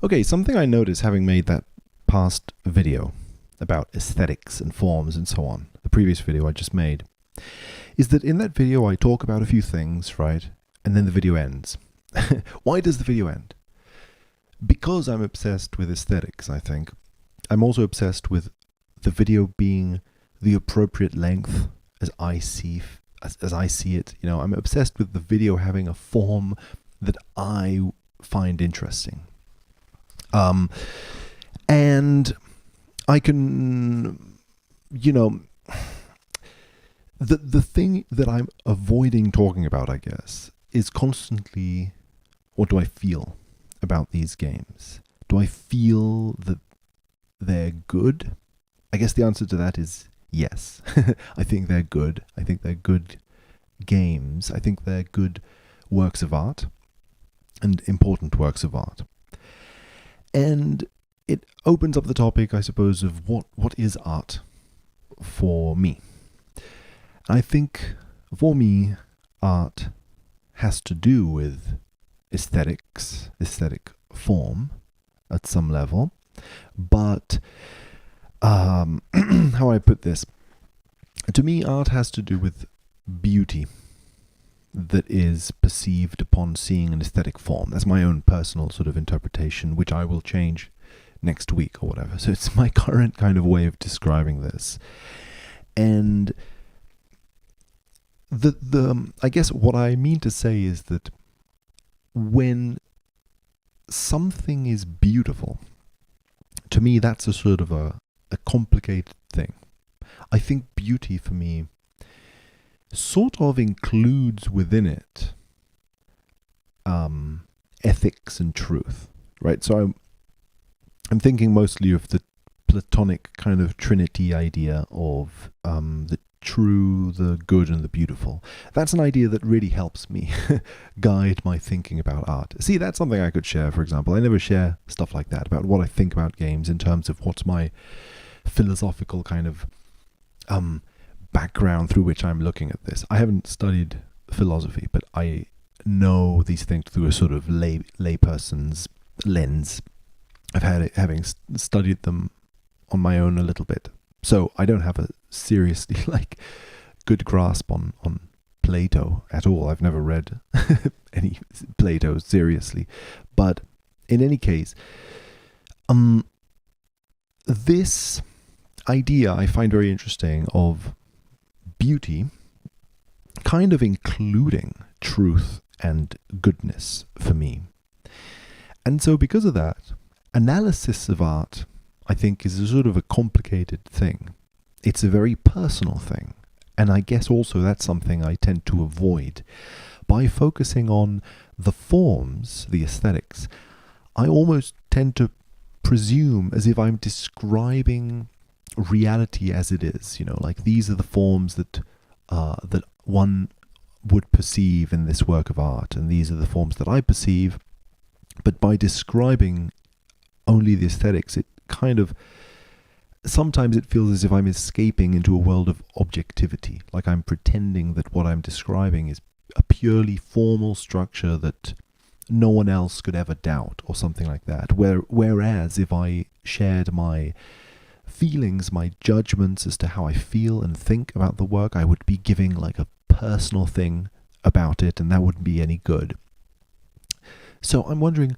Okay, something I noticed having made that past video about aesthetics and forms and so on, the previous video I just made, is that in that video I talk about a few things, right? And then the video ends. Why does the video end? Because I'm obsessed with aesthetics, I think. I'm also obsessed with the video being the appropriate length as I see it. You know, I'm obsessed with the video having a form that I find interesting. And I can, you know, the thing that I'm avoiding talking about, I guess, is constantly, what do I feel about these games? Do I feel that they're good? I guess the answer to that is yes. I think they're good. I think they're good games. I think they're good works of art and important works of art. And it opens up the topic, I suppose, of what is art for me. I think for me, art has to do with aesthetics, aesthetic form at some level. But how I put this, to me, art has to do with beauty that is perceived upon seeing an aesthetic form. That's my own personal sort of interpretation, which I will change next week or whatever. So it's my current kind of way of describing this. And I guess what I mean to say is that when something is beautiful, to me that's a sort of a complicated thing. I think beauty for me sort of includes within it ethics and truth, right? So I'm thinking mostly of the Platonic kind of Trinity idea of the true, the good, and the beautiful. That's an idea that really helps me guide my thinking about art. See, that's something I could share, for example. I never share stuff like that about what I think about games in terms of what's my philosophical kind of background through which I'm looking at this. I haven't studied philosophy, but I know these things through a sort of layperson's lens. Having studied them on my own a little bit. So I don't have a seriously good grasp on Plato at all. I've never read any Plato seriously. But in any case, this idea I find very interesting of beauty kind of including truth and goodness for me. And so because of that, analysis of art, I think, is a sort of a complicated thing. It's a very personal thing. And I guess also that's something I tend to avoid. By focusing on the forms, the aesthetics, I almost tend to presume as if I'm describing reality as it is. You know, like these are the forms that one would perceive in this work of art, and these are the forms that I perceive. But by describing only the aesthetics, it kind of, sometimes it feels as if I'm escaping into a world of objectivity, like I'm pretending that what I'm describing is a purely formal structure that no one else could ever doubt, or something like that. Whereas if I shared my feelings, my judgments as to how I feel and think about the work, I would be giving like a personal thing about it, and that wouldn't be any good. So I'm wondering,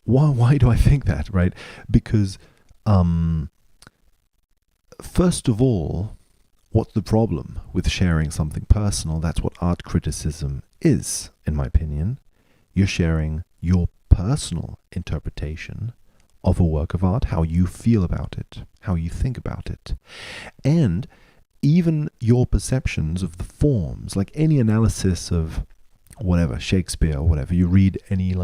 why do I think that, right? Because first of all, what's the problem with sharing something personal? That's what art criticism is, in my opinion. You're sharing your personal interpretation of a work of art, how you feel about it, how you think about it. And even your perceptions of the forms, like any analysis of whatever, Shakespeare or whatever, you read any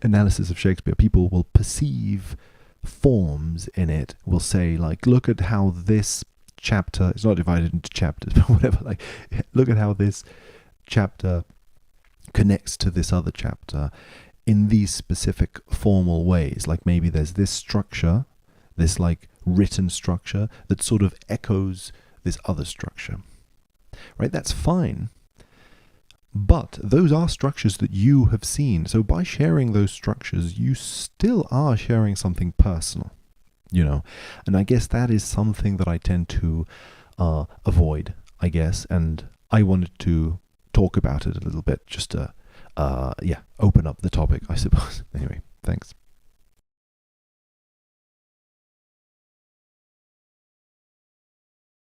analysis of Shakespeare, people will perceive forms in it, will say look at how this chapter, it's not divided into chapters, but whatever, look at how this chapter connects to this other chapter in these specific formal ways. Like maybe there's this structure, this written structure that sort of echoes this other structure, right? That's fine. But those are structures that you have seen. So by sharing those structures, you still are sharing something personal, you know. And I guess that is something that I tend to avoid, I guess. And I wanted to talk about it a little bit, just to, open up the topic, I suppose. Anyway, thanks.